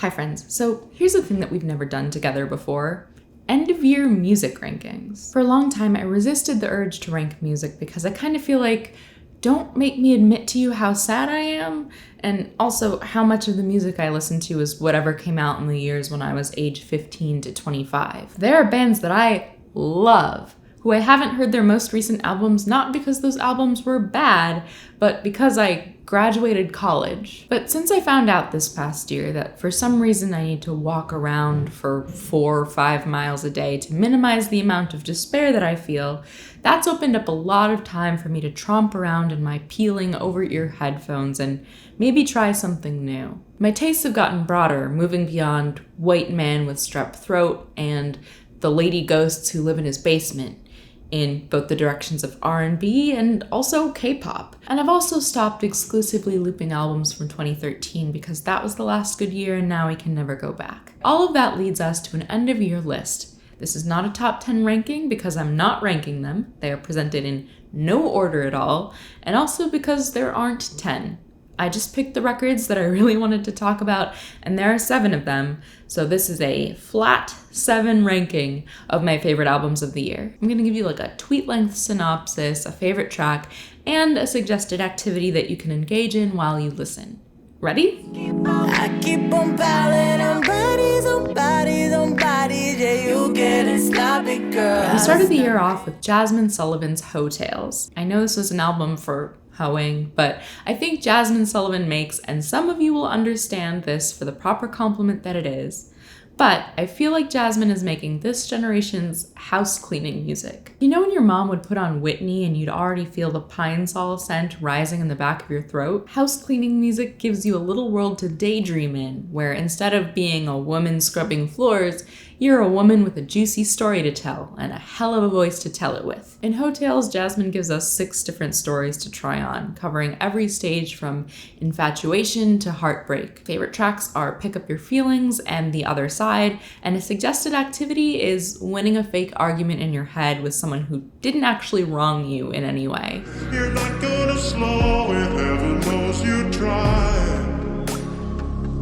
Hi friends, so here's a thing that we've never done together before. End of year music rankings. For a long time I resisted the urge to rank music because I kind of feel like, don't make me admit to you how sad I am, and also how much of the music I listen to is whatever came out in the years when I was age 15 to 25. There are bands that I love, who I haven't heard their most recent albums, not because those albums were bad, but because I graduated college. But since I found out this past year that for some reason I need to walk around for 4 or 5 miles a day to minimize the amount of despair that I feel, that's opened up a lot of time for me to tromp around in my peeling over-ear headphones and maybe try something new. My tastes have gotten broader, moving beyond white man with strep throat and the lady ghosts who live in his basement, in both the directions of R&B and also K-pop. And I've also stopped exclusively looping albums from 2013 because that was the last good year and now we can never go back. All of that leads us to an end-of-year list. This is not a top 10 ranking because I'm not ranking them. They are presented in no order at all, and also because there aren't 10. I just picked the records that I really wanted to talk about, and there are 7 of them, so this is a flat 7 ranking of my favorite albums of the year. I'm gonna give you like a tweet-length synopsis, a favorite track, and a suggested activity that you can engage in while you listen. Ready? I keep on piling on bodies, on bodies, on bodies, yeah, you getting sloppy, girl. We started the year off with Jazmine Sullivan's Heaux Tales. I know this was an album for hoeing, but I think Jazmine Sullivan makes, and some of you will understand this for the proper compliment that it is, but I feel like Jazmine is making this generation's house cleaning music. You know when your mom would put on Whitney and you'd already feel the pine sol scent rising in the back of your throat? House cleaning music gives you a little world to daydream in, where instead of being a woman scrubbing floors, you're a woman with a juicy story to tell and a hell of a voice to tell it with. In Heaux Tales, Jazmine gives us 6 different stories to try on, covering every stage from infatuation to heartbreak. Favorite tracks are Pick Up Your Feelings and The Other Side, and a suggested activity is winning a fake argument in your head with someone who didn't actually wrong you in any way. You're not gonna slow it, heaven knows you tried.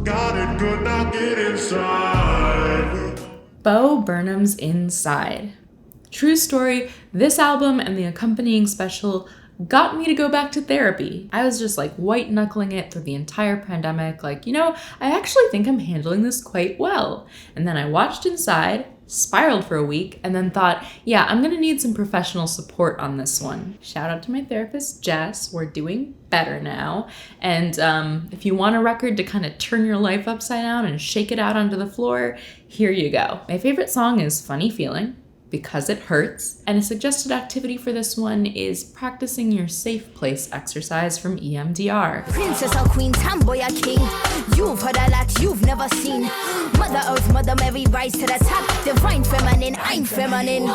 Got it good, now get inside. Bo Burnham's Inside. True story, this album and the accompanying special got me to go back to therapy. I was just like white knuckling it through the entire pandemic, like, I actually think I'm handling this quite well. And then I watched Inside, spiraled for a week, and then thought, yeah, I'm gonna need some professional support on this one. Shout out to my therapist, Jess. We're doing better now. And if you want a record to kind of turn your life upside down and shake it out onto the floor, here you go. My favorite song is Funny Feeling, Because It Hurts, and a suggested activity for this one is practicing your safe place exercise from EMDR. Princess or queen, tomboy or king, you've heard a lot you've never seen. Mother Earth, Mother Mary, rise to the top. Divine feminine, I'm feminine.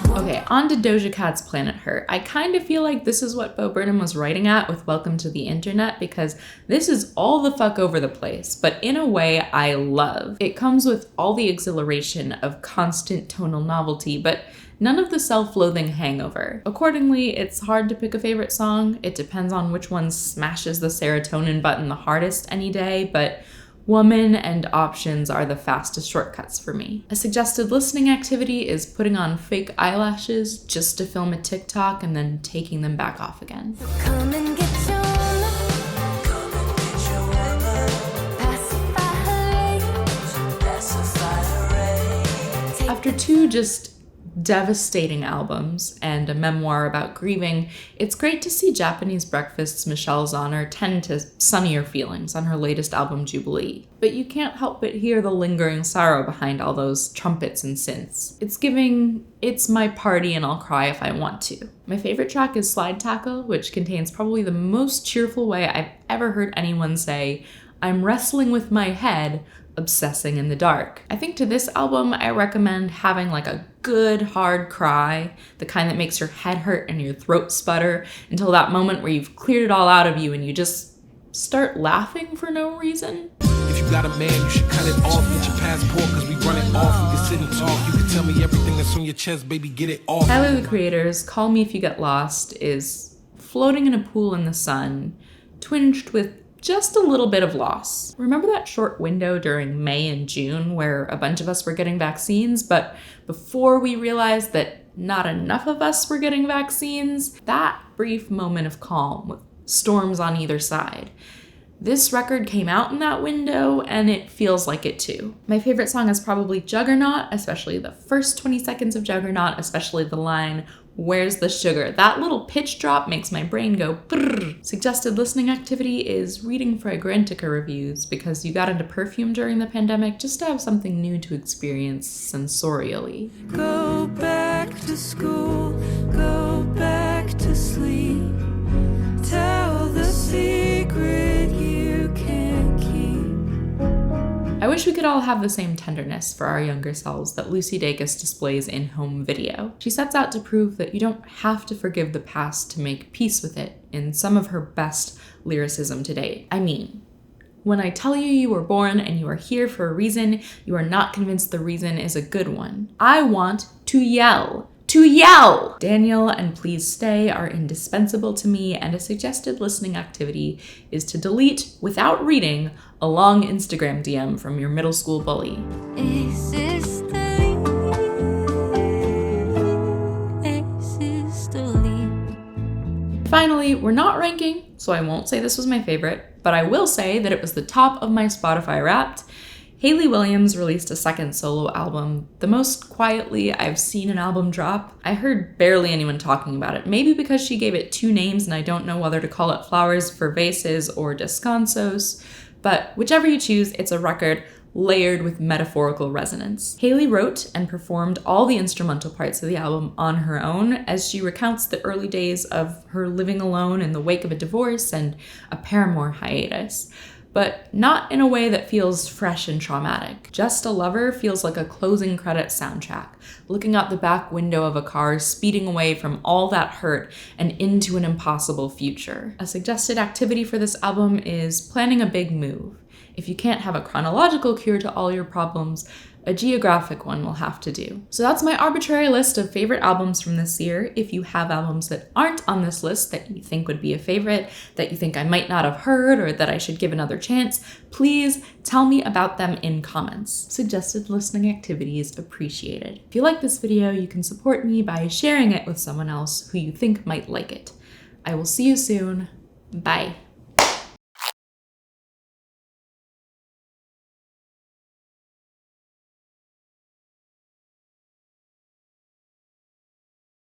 Okay, on to Doja Cat's Planet Hurt. I kind of feel like this is what Bo Burnham was writing at with Welcome to the Internet, because this is all the fuck over the place, but in a way I love. It comes with all the exhilaration of constant tonal novelty, but none of the self-loathing hangover. Accordingly, it's hard to pick a favorite song. It depends on which one smashes the serotonin button the hardest any day, but Woman and Options are the fastest shortcuts for me. A suggested listening activity is putting on fake eyelashes just to film a TikTok and then taking them back off again. Come and get your love. Come and get your love. Pacify her rage. After 2 just devastating albums and a memoir about grieving, it's great to see Japanese Breakfast's Michelle Zauner tend to sunnier feelings on her latest album, Jubilee. But you can't help but hear the lingering sorrow behind all those trumpets and synths. It's giving, it's my party and I'll cry if I want to. My favorite track is Slide Tackle, which contains probably the most cheerful way I've ever heard anyone say, I'm wrestling with my head, obsessing in the dark. I think to this album, I recommend having like a good hard cry, the kind that makes your head hurt and your throat sputter until that moment where you've cleared it all out of you and you just start laughing for no reason. If you got a man, you should cut it off. Get your passport, cause we run it off. We can sit and talk. You can tell me everything that's on your chest, baby, get it off. Tyler, the Creator's Call Me If You Get Lost is floating in a pool in the sun, twinged with just a little bit of loss. Remember that short window during May and June where a bunch of us were getting vaccines, but before we realized that not enough of us were getting vaccines? That brief moment of calm with storms on either side. This record came out in that window, and it feels like it too. My favorite song is probably Juggernaut, especially the first 20 seconds of Juggernaut, especially the line, "Where's the sugar?" That little pitch drop makes my brain go brrr. Suggested listening activity is reading Fragrantica reviews, because you got into perfume during the pandemic just to have something new to experience sensorially. Go back to school, go back to sleep. Tell the secret you can't keep. I wish we could all have the same tenderness for our younger selves that Lucy Dacus displays in Home Video. She sets out to prove that you don't have to forgive the past to make peace with it in some of her best lyricism to date. I mean, when I tell you you were born and you are here for a reason, you are not convinced the reason is a good one. I want to yell. To yell! Daniel and Please Stay are indispensable to me, and a suggested listening activity is to delete, without reading, a long Instagram DM from your middle school bully. Finally, we're not ranking, so I won't say this was my favorite, but I will say that it was the top of my Spotify Wrapped. Hayley Williams released a second solo album, the most quietly I've seen an album drop. I heard barely anyone talking about it, maybe because she gave it two names and I don't know whether to call it Flowers for Vases or Descansos, but whichever you choose, it's a record layered with metaphorical resonance. Hayley wrote and performed all the instrumental parts of the album on her own as she recounts the early days of her living alone in the wake of a divorce and a Paramore hiatus, but not in a way that feels fresh and traumatic. Just a Lover feels like a closing credits soundtrack, looking out the back window of a car, speeding away from all that hurt and into an impossible future. A suggested activity for this album is planning a big move. If you can't have a chronological cure to all your problems, a geographic one will have to do. So that's my arbitrary list of favorite albums from this year. If you have albums that aren't on this list that you think would be a favorite, that you think I might not have heard, or that I should give another chance, please tell me about them in comments. Suggested listening activities appreciated. If you like this video, you can support me by sharing it with someone else who you think might like it. I will see you soon. Bye.